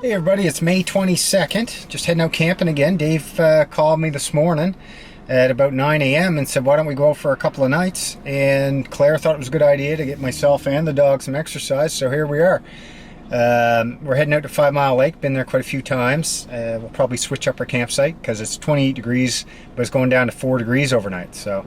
Hey everybody, it's May 22nd. Just heading out camping again. Dave called me this morning at about 9 a.m. and said, why don't we go out for a couple of nights? And Claire thought it was a good idea to get myself and the dog some exercise, so here we are. We're heading out to 5 Mile Lake. Been there quite a few times. We'll probably switch up our campsite because it's 28 degrees, but it's going down to 4 degrees overnight. So.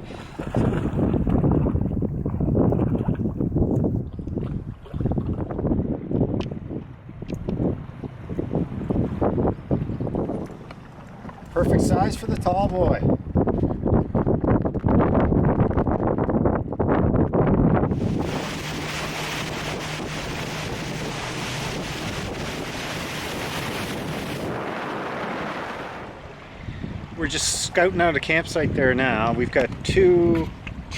Perfect size for the tall boy. We're just scouting out a campsite there now. We've got two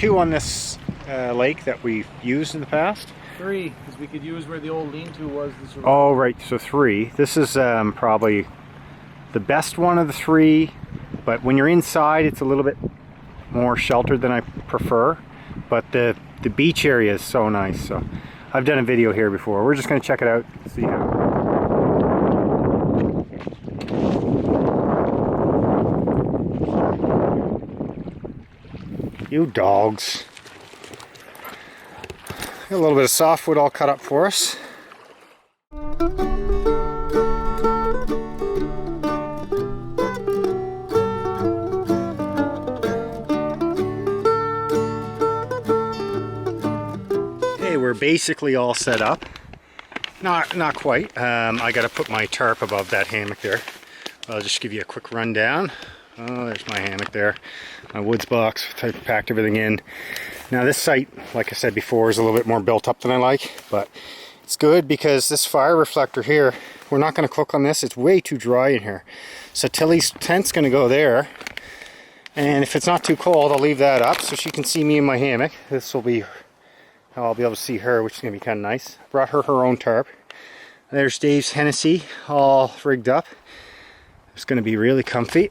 on this lake that we've used in the past. 3, because we could use where the old lean-to was. Oh, right, so 3. This is probably the best one of the 3, but when you're inside it's a little bit more sheltered than I prefer, but the beach area is so nice. So I've done a video here before. We're just going to check it out, see how. You dogs. Got a little bit of softwood all cut up for us. We're basically all set up. Not quite. I got to put my tarp above that hammock there. I'll just give you a quick rundown. Oh, there's my hammock there. My woods box. I packed everything in. Now this site, like I said before, is a little bit more built up than I like, but it's good because this fire reflector here, we're not going to cook on this. It's way too dry in here. So Tilly's tent's going to go there, and if it's not too cold, I'll leave that up so she can see me in my hammock. This will be I'll be able to see her, which is going to be kind of nice. Brought her own tarp. There's Dave's Hennessy, all rigged up. It's going to be really comfy.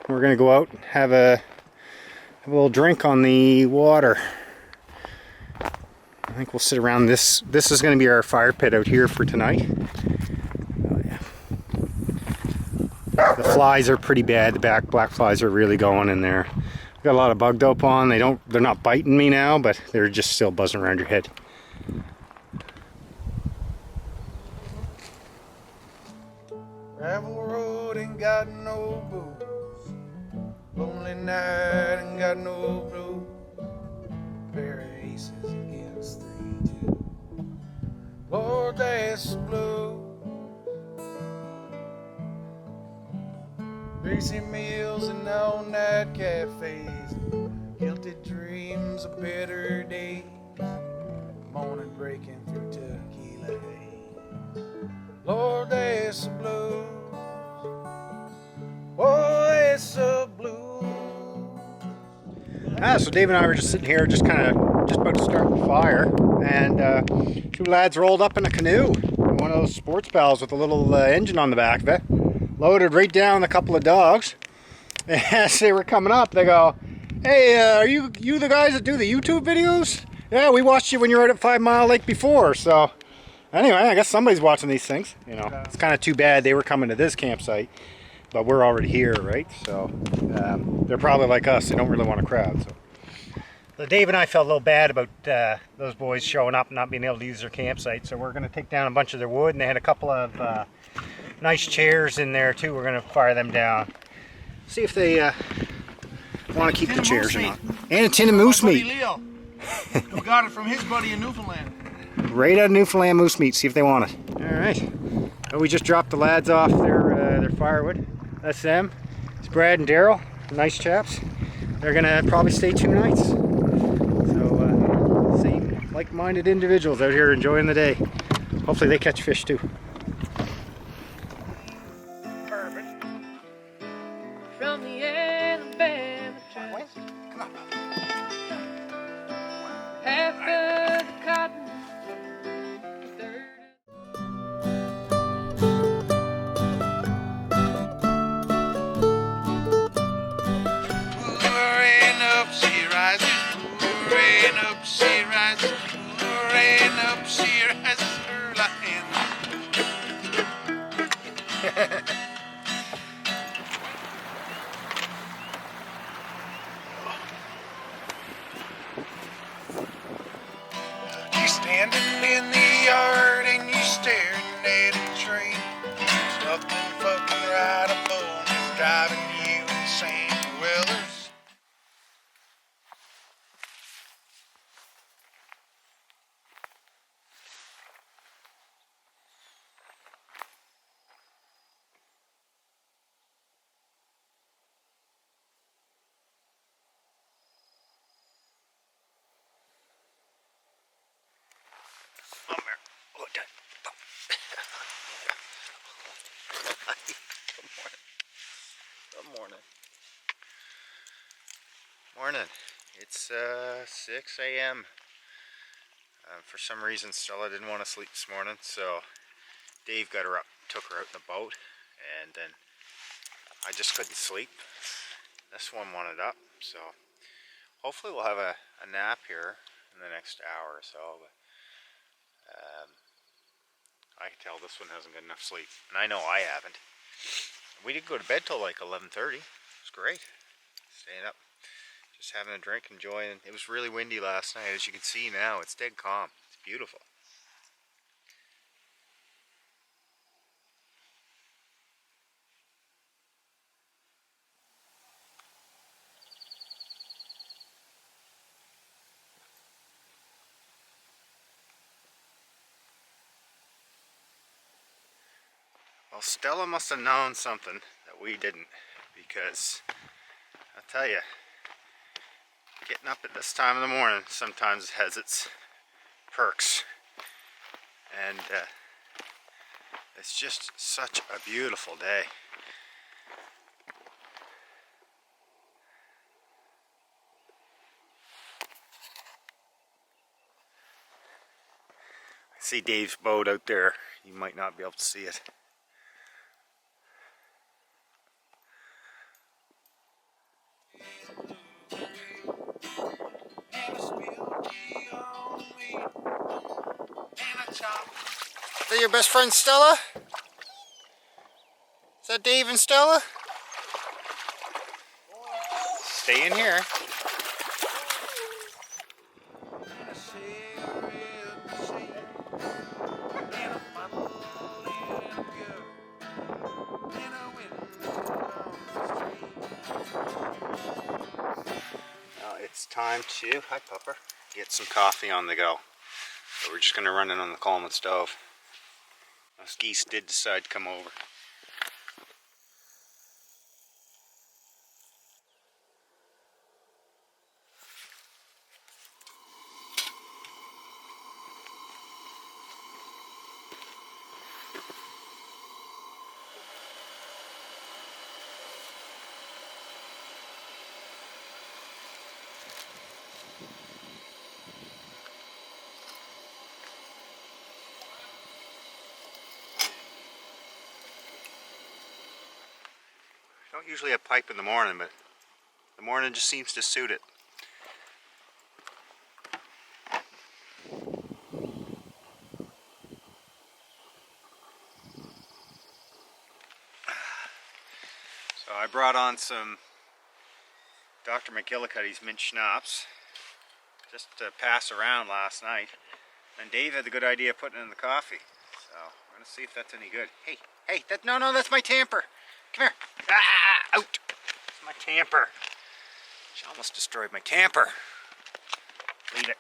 We're going to go out and have a little drink on the water. I think we'll sit around this. This is going to be our fire pit out here for tonight. Oh, yeah. The flies are pretty bad. The black flies are really going in there. Got a lot of bug dope on. They're not biting me now, but they're just still buzzing around your head. Gravel road ain't got no booze. Lonely night ain't got no blues. Pair of aces against 3-2. Lord, that's blue. Greasy meals and all-night cafes, guilty dreams of better days, morning breaking through tequila haze. Lord, that's the blues. Oh, that's the blues. So Dave and I were just sitting here, just about to start the fire, and 2 lads rolled up in a canoe, one of those sports pals with a little engine on the back of it. Loaded right down a couple of dogs. And as they were coming up, they go, hey, are you the guys that do the YouTube videos? Yeah, we watched you when you were out at 5 Mile Lake before. So anyway, I guess somebody's watching these things. You know, it's kind of too bad they were coming to this campsite, but we're already here, right? So they're probably like us. They don't really want a crowd. So Dave and I felt a little bad about those boys showing up and not being able to use their campsite. So we're going to take down a bunch of their wood, and they had a couple of nice chairs in there too. We're going to fire them down. See if they want to keep the chairs or not. And a tin of moose meat. Leo, who got it from his buddy in Newfoundland. Right out of Newfoundland moose meat. See if they want it. All right. Well, we just dropped the lads off their firewood. That's them. It's Brad and Daryl. Nice chaps. They're going to probably stay 2 nights. So same like-minded individuals out here enjoying the day. Hopefully they catch fish too. From the Alabama trail, half of the cotton, third. Rain up, she rises. Rain up, she rises. Rain up, she rises. Her lion. You standing in the yard and you staring at a tree. Something fucking right above is driving you insane. Well, there's Good morning. Morning. It's 6 a.m. For some reason Stella didn't want to sleep this morning, so Dave got her up, took her out in the boat, and then I just couldn't sleep. This one wanted up, so hopefully we'll have a nap here in the next hour or so. But, I can tell this one hasn't got enough sleep, and I know I haven't. We didn't go to bed till like 11:30. It was great. Staying up, just having a drink, enjoying. It was really windy last night. As you can see now, it's dead calm. It's beautiful. Well, Stella must have known something that we didn't, because I'll tell you, getting up at this time of the morning sometimes has its perks, and it's just such a beautiful day. I see Dave's boat out there. You might not be able to see it. Is that your best friend Stella? Is that Dave and Stella? Stay in here. Now it's time to, hi Pupper, get some coffee on the go. So we're just going to run it on the coleman stove. Those geese did decide to come over. I don't usually have pipe in the morning, but the morning just seems to suit it. So I brought on some Dr. McGillicuddy's mint schnapps just to pass around last night, and Dave had the good idea of putting it in the coffee. So we're gonna see if that's any good. Hey, no, that's my tamper. Come here. Out. It's my tamper. She almost destroyed my tamper. Leave it.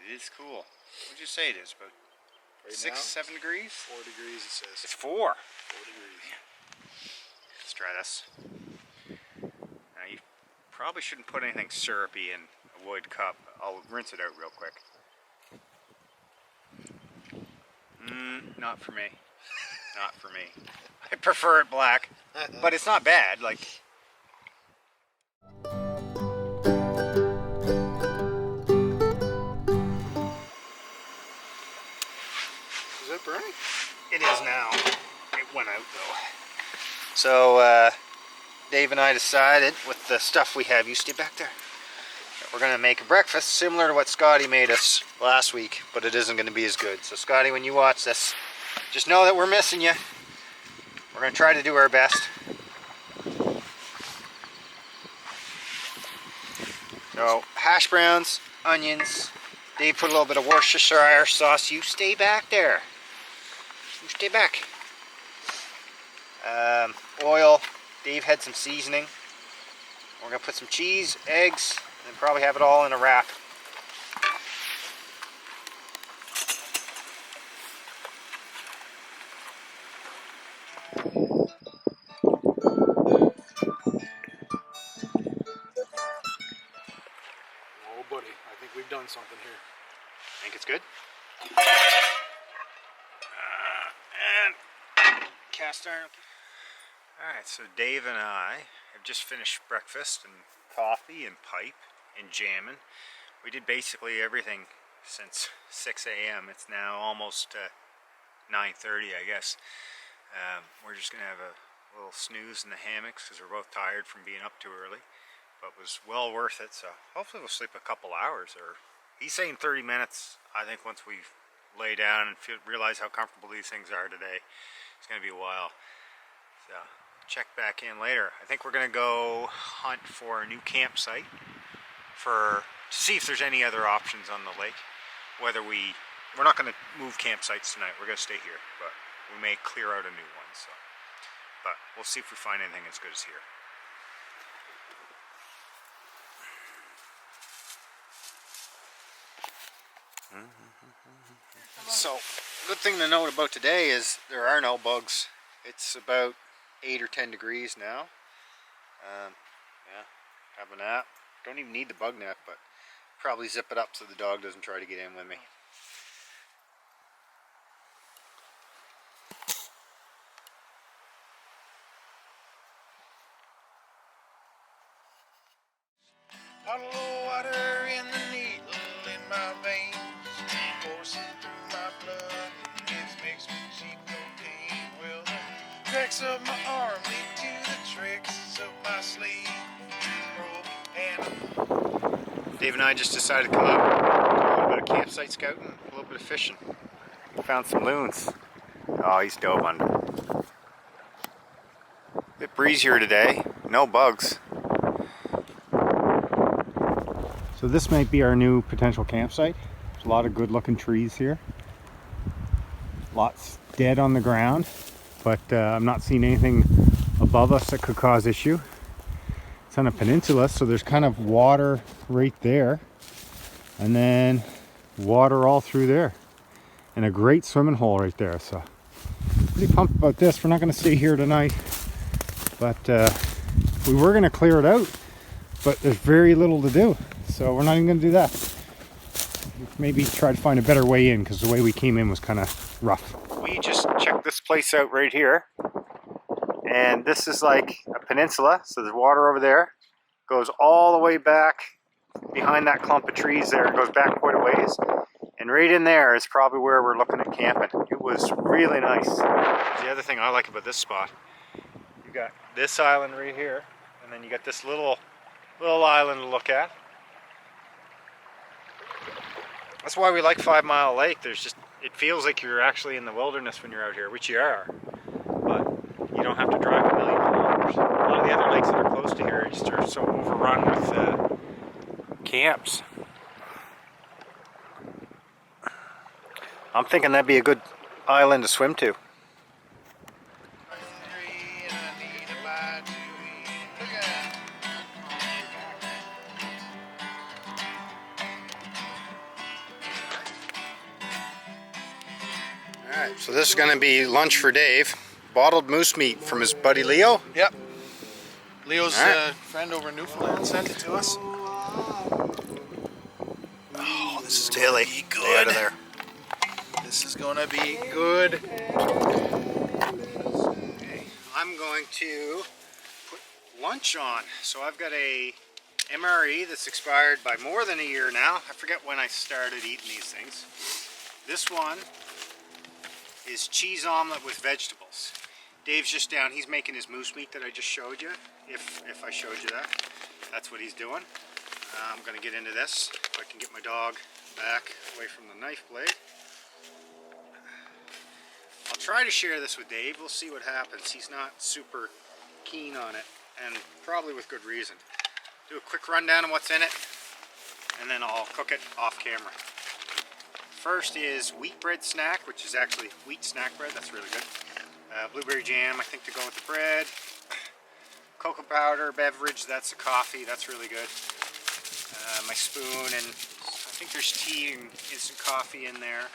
It is cool. What'd you say it is? About right 6, now, 7 degrees? 4 degrees it says. It's 4. 4 degrees. Let's try this. Now you probably shouldn't put anything syrupy in a wood cup. I'll rinse it out real quick. Not for me. Not for me. I prefer it black, but it's not bad. Like, Is it burning? it is now. It went out though. So Dave and I decided, with the stuff we have, you stay back there, that we're gonna make a breakfast similar to what Scotty made us last week, but it isn't gonna be as good. So Scotty, when you watch this, just know that we're missing you. We're going to try to do our best. So, hash browns, onions. Dave put a little bit of Worcestershire sauce. You stay back there. You stay back. Oil. Dave had some seasoning. We're going to put some cheese, eggs, and probably have it all in a wrap. Oh, buddy, I think we've done something here. Think it's good? And cast iron. Alright, so Dave and I have just finished breakfast and coffee and pipe and jamming. We did basically everything since 6 a.m. It's now almost 9:30, I guess. We're just going to have a little snooze in the hammocks because we're both tired from being up too early. But it was well worth it, so hopefully we'll sleep a couple hours. Or he's saying 30 minutes. I think once we lay down and realize how comfortable these things are today, it's going to be a while. So check back in later. I think we're going to go hunt for a new campsite to see if there's any other options on the lake. We're not going to move campsites tonight. We're going to stay here, but we may clear out a new one. So, but we'll see if we find anything as good as here. So, good thing to note about today is there are no bugs. It's about 8 or 10 degrees now. Yeah, have a nap. Don't even need the bug net, but probably zip it up so the dog doesn't try to get in with me. Bottle of water in the needle in my veins, coursing through my blood. It's mixed with cheap cocaine. Well, the cracks of my arm lead to the tricks of my sleeve. Dave and I just decided to come out, do a little bit of campsite scouting, a little bit of fishing. We found some loons. Oh, he's dove under. Bit breezier today, no bugs. So this might be our new potential campsite. There's a lot of good looking trees here. Lots dead on the ground, but I'm not seeing anything above us that could cause issue. It's on a peninsula, so there's kind of water right there, and then water all through there, and a great swimming hole right there. So pretty pumped about this. We're not going to stay here tonight, but we were going to clear it out, but there's very little to do, so we're not even going to do that. Maybe try to find a better way in, because the way we came in was kind of rough. We just checked this place out right here. And this is like a peninsula, so there's water over there. Goes all the way back behind that clump of trees there. It goes back quite a ways. And right in there is probably where we're looking at camping. It was really nice. The other thing I like about this spot, you got this island right here, and then you got this little island to look at. That's why we like 5 Mile Lake. It feels like you're actually in the wilderness when you're out here, which you are. But you don't have to drive a million kilometers. A lot of the other lakes that are close to here just are so overrun with camps. I'm thinking that'd be a good island to swim to. Alright, so this is going to be lunch for Dave. Bottled moose meat from his buddy Leo. Yep. Leo's friend over in Newfoundland sent it to us. Oh, this is Dilly. gonna be Stay out good. of there. This is gonna be good. Okay, I'm going to put lunch on. So I've got a MRE that's expired by more than a year now. I forget when I started eating these things. This one is cheese omelet with vegetables. Dave's just down, he's making his moose meat that I just showed you, if I showed you that. That's what he's doing. I'm going to get into this, if I can get my dog back away from the knife blade. I'll try to share this with Dave. We'll see what happens. He's not super keen on it, and probably with good reason. Do a quick rundown of what's in it, and then I'll cook it off camera. First is wheat bread snack, which is actually wheat snack bread. That's really good. Blueberry jam, I think, to go with the bread. Cocoa powder beverage, that's a coffee. That's really good. My spoon, and I think there's tea and instant coffee in there.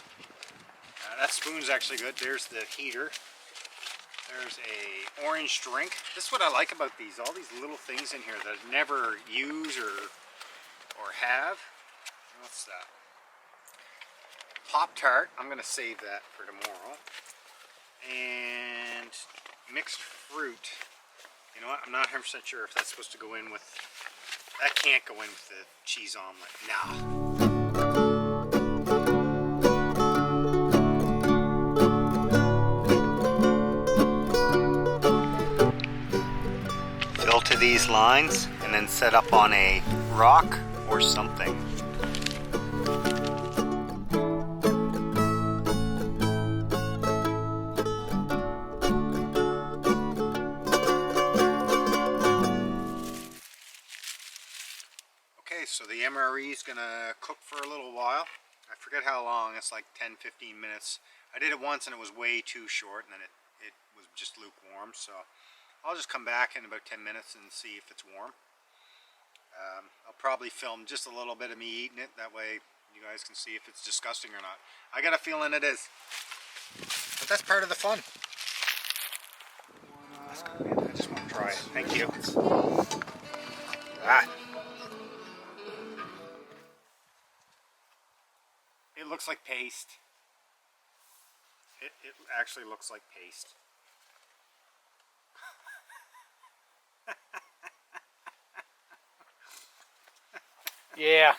That spoon's actually good. There's the heater. There's a orange drink. This is what I like about these. All these little things in here that I never use or have. What's that? Pop-Tart. I'm going to save that for tomorrow. And mixed fruit. You know what? I'm not 100% sure if that's supposed to go in with... That can't go in with the cheese omelet. Nah. Fill to these lines and then set up on a rock or something. Okay, so the MRE is gonna cook for a little while. I forget how long, it's like 10-15 minutes. I did it once and it was way too short, and then it was just lukewarm, so I'll just come back in about 10 minutes and see if it's warm. I'll probably film just a little bit of me eating it, that way you guys can see if it's disgusting or not. I got a feeling it is, but that's part of the fun. That's good. I just want to try it. Thank you. It looks like paste. It actually looks like paste. Yeah.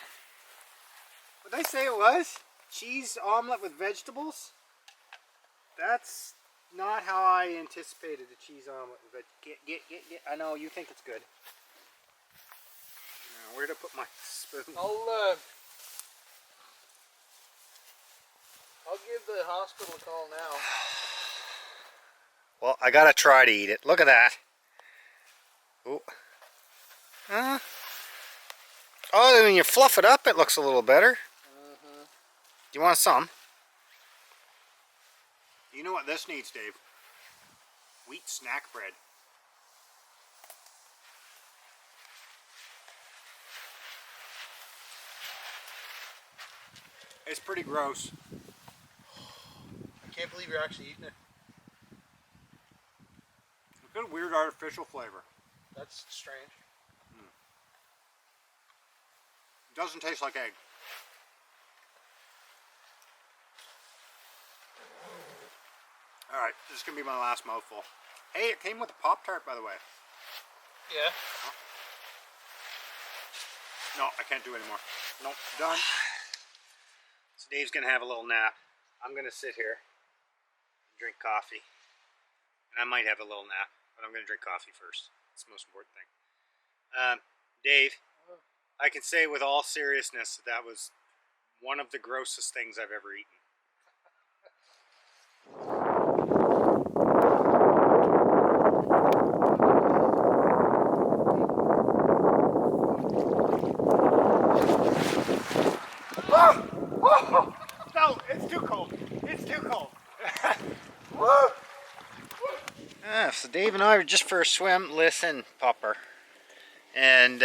What did I say it was? Cheese omelet with vegetables? That's not how I anticipated a cheese omelet. But get. I know you think it's good. Now, where to put my spoon? I'll give the hospital a call now. Well, I gotta try to eat it. Look at that. Ooh. Oh, when you fluff it up, it looks a little better. Do you want some? You know what this needs, Dave? Wheat snack bread. It's pretty gross. I can't believe you're actually eating it. It's got a weird artificial flavor. That's strange. It doesn't taste like egg. Alright, this is going to be my last mouthful. Hey, it came with a Pop-Tart, by the way. Yeah. Oh. No, I can't do anymore. Nope, done. So Dave's going to have a little nap. I'm going to sit here and drink coffee. And I might have a little nap, but I'm going to drink coffee first. That's the most important thing. Dave, I can say with all seriousness that that was one of the grossest things I've ever eaten. No, it's too cold. It's too cold. So Dave and I were just for a swim. Listen, Popper. And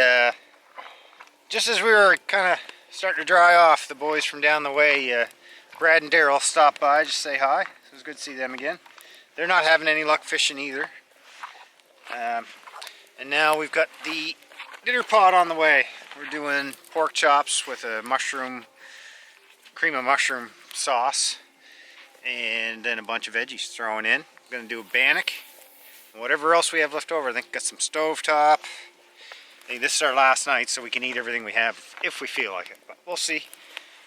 just as we were kind of starting to dry off, the boys from down the way, Brad and Daryl, stopped by just to say hi. So it was good to see them again. They're not having any luck fishing either. And now we've got the dinner pot on the way. We're doing pork chops with a cream of mushroom sauce, and then a bunch of veggies thrown in. We're going to do a bannock, and whatever else we have left over. I think got some stovetop. Hey, this is our last night, so we can eat everything we have if we feel like it. But we'll see.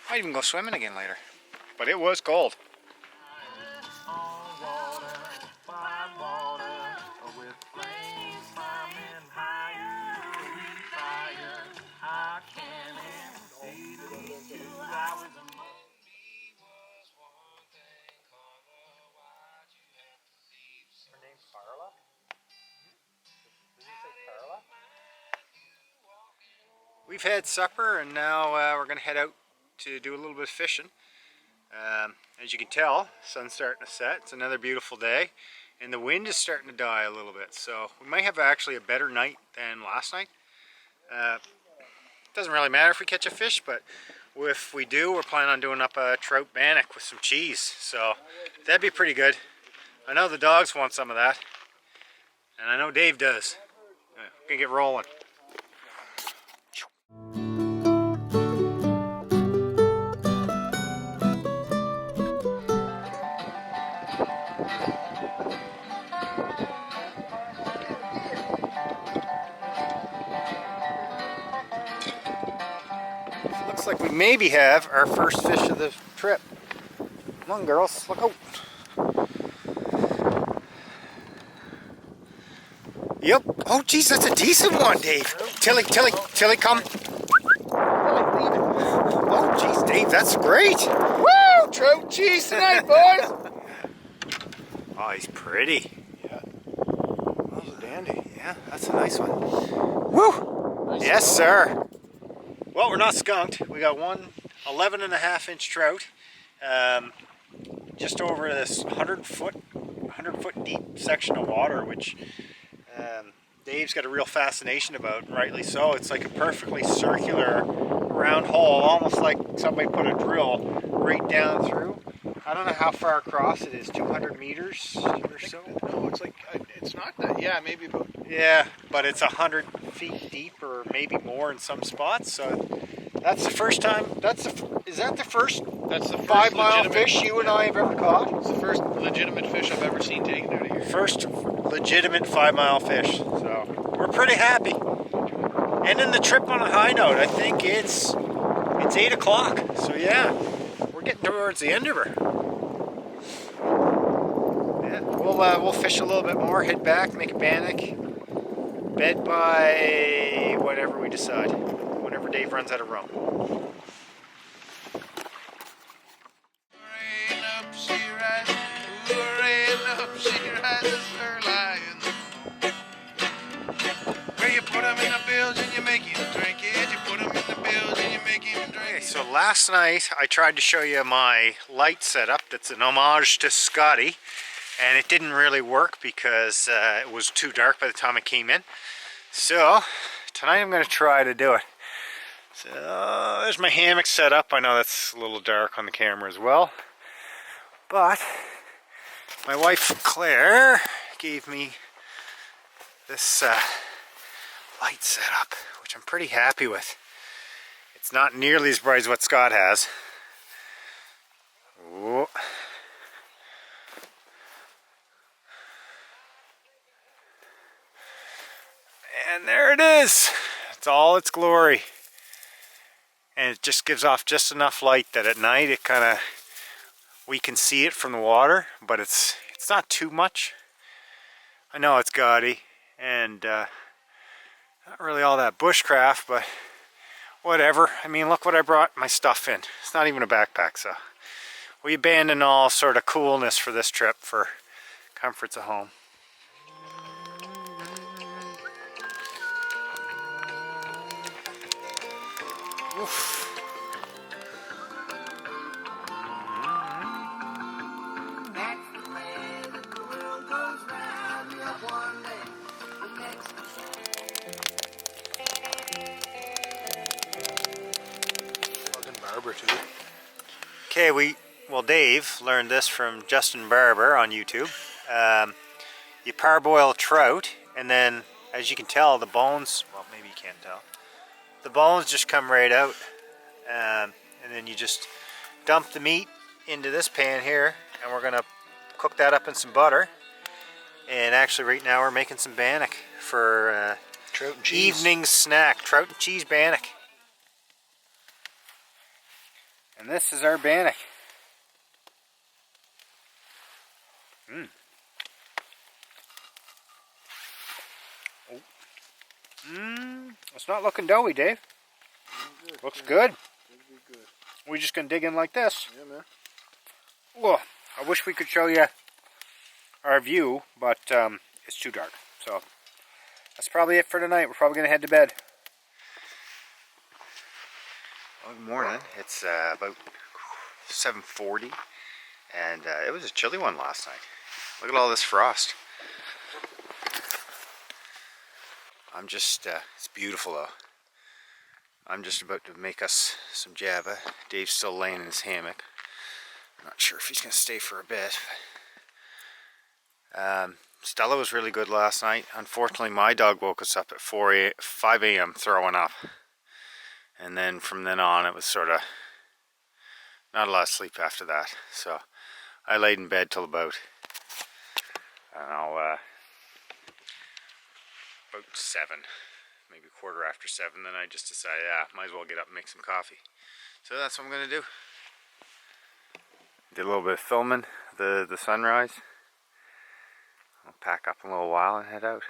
Might even go swimming again later. But it was cold. We've had supper and now we're going to head out to do a little bit of fishing. As you can tell, sun's starting to set. It's another beautiful day and the wind is starting to die a little bit, so we might have actually a better night than last night. Doesn't really matter if we catch a fish, but if we do, we're planning on doing up a trout bannock with some cheese, so that'd be pretty good. I know the dogs want some of that, and I know Dave does. We're gonna get rolling. Looks like we maybe have our first fish of the trip. Come on, girls, look out. Yep. Oh, geez, that's a decent one, Dave. Tilly, come. Oh, geez, Dave, that's great. Woo! Trout cheese tonight, boys! Oh, he's pretty. Yeah. That was a dandy. Yeah, that's a nice one. Woo! Nice. Yes, sir. Well, we're not skunked. We got one 11.5-inch trout. Just over this 100-foot deep section of water, which Dave's got a real fascination about, and rightly so. It's like a perfectly circular round hole, almost like somebody put a drill right down through. I don't know how far across it is, 200 meters or so? No, it's like, it's not that. Yeah, maybe about. Yeah, but it's 100 feet deep or maybe more in some spots. So that's the first time. Is that the first? That's the first 5 Mile legitimate fish you and I have ever caught? It's the first legitimate fish I've ever seen taken out of here. First legitimate 5 Mile fish. So we're pretty happy. And then the trip on a high note. I think it's 8 o'clock. So yeah, we're getting towards the end of her. Yeah, we'll fish a little bit more, head back, make a bannock, bed by whatever we decide, whenever Dave runs out of rum. Okay, so last night I tried to show you my light setup that's an homage to Scotty, and it didn't really work because it was too dark by the time I came in. So tonight I'm going to try to do it. So there's my hammock set up. I know that's a little dark on the camera as well, but my wife Claire gave me this light setup, which I'm pretty happy with. It's not nearly as bright as what Scott has. Ooh. And there it is. It's all its glory. And it just gives off just enough light that at night it kind of, we can see it from the water, but it's not too much. I know it's gaudy and not really all that bushcraft, but whatever. I mean, look what I brought my stuff in. It's not even a backpack, so we abandon all sort of coolness for this trip for comforts of home. Oof. Okay, Dave learned this from Justin Barber on YouTube. You parboil trout, and then, as you can tell, the bones, well, maybe you can't tell, the bones just come right out. And then you just dump the meat into this pan here, and we're gonna cook that up in some butter. And actually right now we're making some bannock for trout and cheese. Evening snack, trout and cheese bannock. And this is our bannock. It's not looking doughy, Dave. Good. Looks good. Good. We're just gonna dig in like this. Yeah, man. Whoa, I wish we could show you our view, but it's too dark. So that's probably it for tonight. We're probably gonna head to bed. Good morning. It's about 7:40, and it was a chilly one last night. Look at all this frost. It's beautiful though. I'm just about to make us some java. Dave's still laying in his hammock. I'm not sure if he's going to stay for a bit. Stella was really good last night. Unfortunately, my dog woke us up at 5 a.m. throwing up. And then from then on, it was sort of not a lot of sleep after that. So I laid in bed till about, I don't know, about 7, maybe 7:15. Then I just decided, might as well get up and make some coffee. So that's what I'm going to do. Did a little bit of filming, the sunrise. I'll pack up in a little while and head out.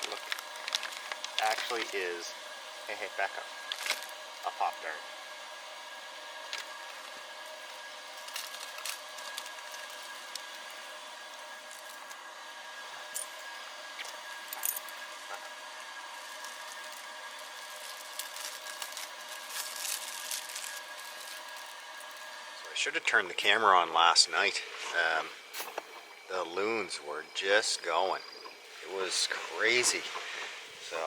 Look, actually is, hey, back up, a pop dart. So I should have turned the camera on last night. The loons were just going. It was crazy. So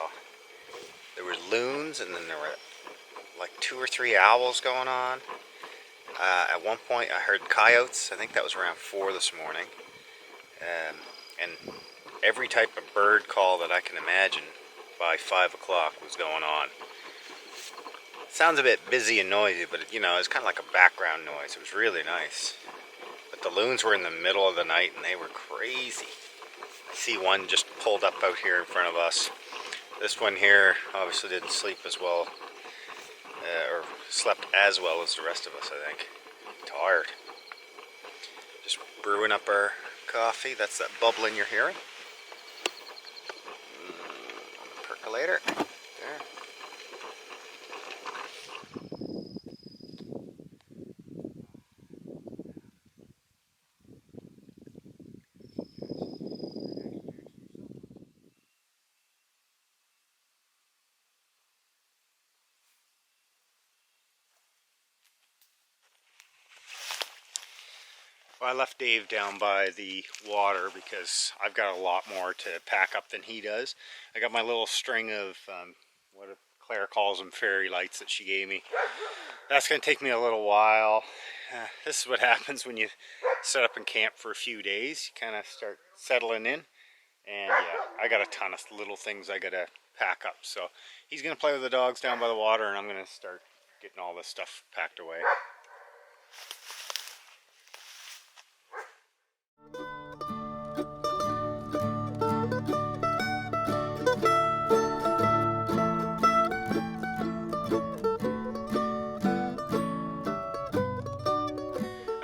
there were loons, and then there were like 2 or 3 owls going on. At one point I heard coyotes. I think that was around 4 this morning. And every type of bird call that I can imagine by 5 o'clock was going on. It sounds a bit busy and noisy, but it's kind of like a background noise. It was really nice. But the loons were in the middle of the night and they were crazy. I see one just pulled up out here in front of us. This one here obviously didn't sleep as well, or slept as well as the rest of us, I think. Tired. Just brewing up our coffee. That's that bubbling you're hearing. Percolator. There. Well, I left Dave down by the water because I've got a lot more to pack up than he does. I got my little string of, what Claire calls them, fairy lights that she gave me. That's going to take me a little while. This is what happens when you set up and camp for a few days. You kind of start settling in. And yeah, I got a ton of little things I got to pack up. So he's going to play with the dogs down by the water, and I'm going to start getting all this stuff packed away.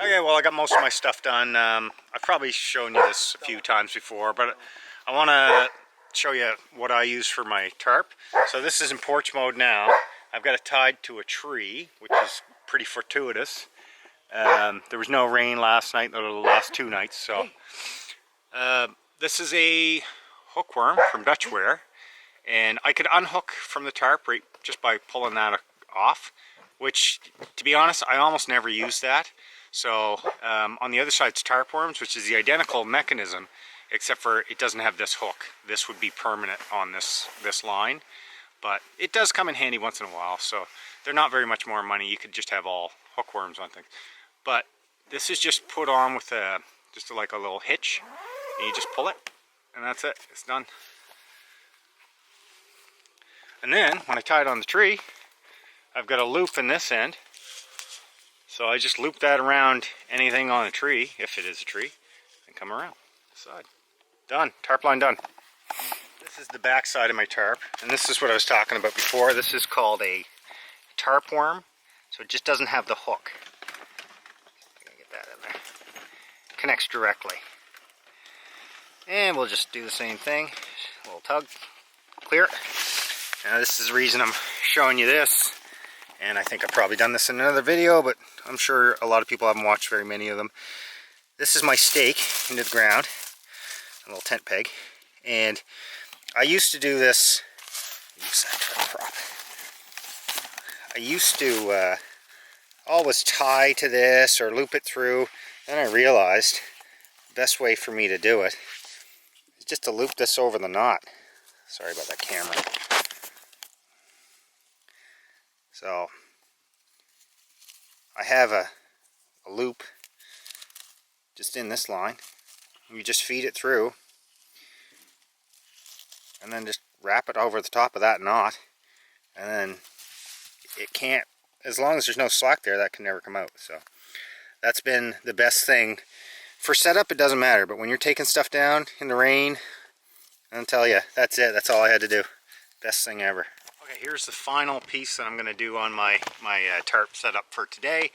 Okay, well, I got most of my stuff done. I've probably shown you this a few times before, but I want to show you what I use for my tarp. So this is in porch mode now. I've got it tied to a tree, which is pretty fortuitous. There was no rain last night, or the last 2 nights, so this is a hookworm from Dutchware, and I could unhook from the tarp right just by pulling that off, which, to be honest, I almost never use that. So on the other side is tarp worms, which is the identical mechanism, except for it doesn't have this hook. This would be permanent on this line, but it does come in handy once in a while. So they're not very much more money. You could just have all hookworms on things, but this is just put on with just like a little hitch, and you just pull it, and that's it. It's done. And then when I tie it on the tree, I've got a loop in this end. So I just loop that around anything on a tree, if it is a tree, and come around the side. Done. Tarp line done. This is the back side of my tarp, and this is what I was talking about before. This is called a tarp worm, so it just doesn't have the hook. Get that in there. It connects directly. And we'll just do the same thing. A little tug, clear it. Now this is the reason I'm showing you this. And I think I've probably done this in another video, but I'm sure a lot of people haven't watched very many of them. This is my stake into the ground, a little tent peg. And I used to do this, oops, I tried to prop. I used to always tie to this or loop it through. Then I realized the best way for me to do it is just to loop this over the knot. Sorry about that camera. So I have a loop just in this line. You just feed it through and then just wrap it over the top of that knot, and then it can't, as long as there's no slack there, that can never come out. So that's been the best thing. For setup, it doesn't matter, but when you're taking stuff down in the rain, I'll tell you, that's it. That's all I had to do. Best thing ever. Okay, here's the final piece that I'm going to do on my tarp setup for today.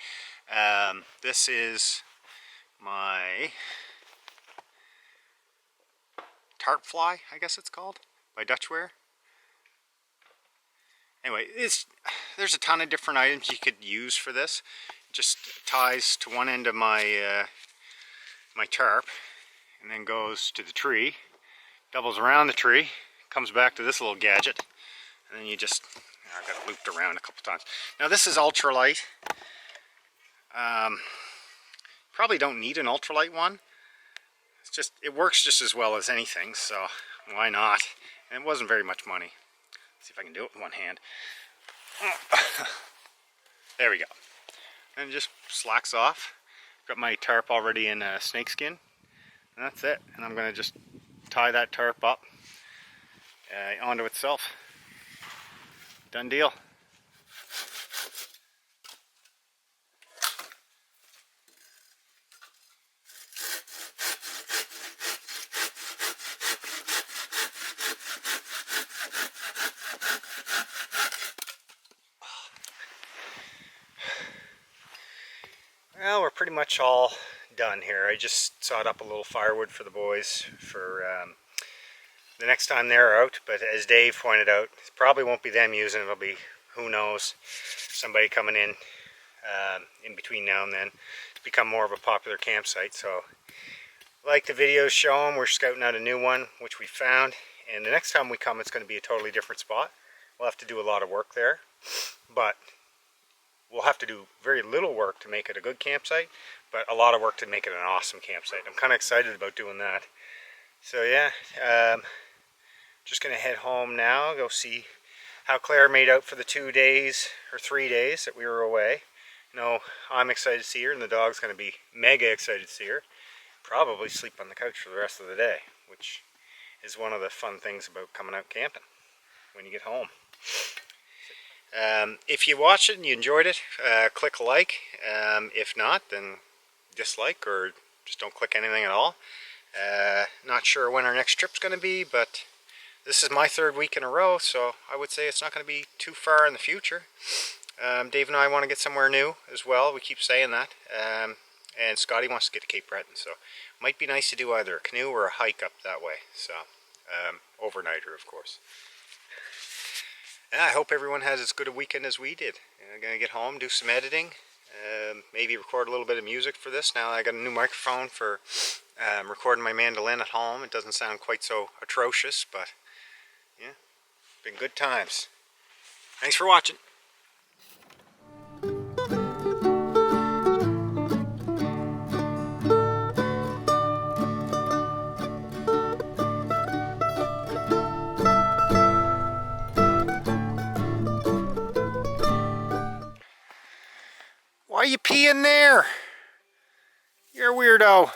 This is my tarp fly, I guess it's called, by Dutchware. Anyway, there's a ton of different items you could use for this. It just ties to one end of my my tarp and then goes to the tree, doubles around the tree, comes back to this little gadget, and then you just, I've got it looped around a couple times. Now this is ultralight. Probably don't need an ultralight one. It's just, it works just as well as anything, so why not? And it wasn't very much money. Let's see if I can do it with one hand. There we go. And it just slacks off. Got my tarp already in snakeskin, and that's it. And I'm going to just tie that tarp up onto itself. Done deal. Well, we're pretty much all done here. I just sawed up a little firewood for the boys for the next time they're out, but as Dave pointed out, it probably won't be them using it. It'll be, who knows, somebody coming in between now and then to become more of a popular campsite. So like the videos show them, we're scouting out a new one which we found, and the next time we come it's going to be a totally different spot. We'll have to do a lot of work there, but we'll have to do very little work to make it a good campsite, but a lot of work to make it an awesome campsite. I'm kind of excited about doing that. So yeah, just going to head home now, go see how Claire made out for the 2 days or 3 days that we were away. You know, I'm excited to see her, and the dog's going to be mega excited to see her. Probably sleep on the couch for the rest of the day, which is one of the fun things about coming out camping when you get home. If you watched it and you enjoyed it, click like. If not, then dislike, or just don't click anything at all. Not sure when our next trip's going to be, but this is my 3rd week in a row, so I would say it's not going to be too far in the future. Dave and I want to get somewhere new as well. We keep saying that. And Scotty wants to get to Cape Breton, so it might be nice to do either a canoe or a hike up that way. So, overnighter, of course. I hope everyone has as good a weekend as we did. I'm going to get home, do some editing, maybe record a little bit of music for this. Now I got a new microphone for recording my mandolin at home. It doesn't sound quite so atrocious, but yeah, been good times. Thanks for watching. Why are you peeing there? You're a weirdo.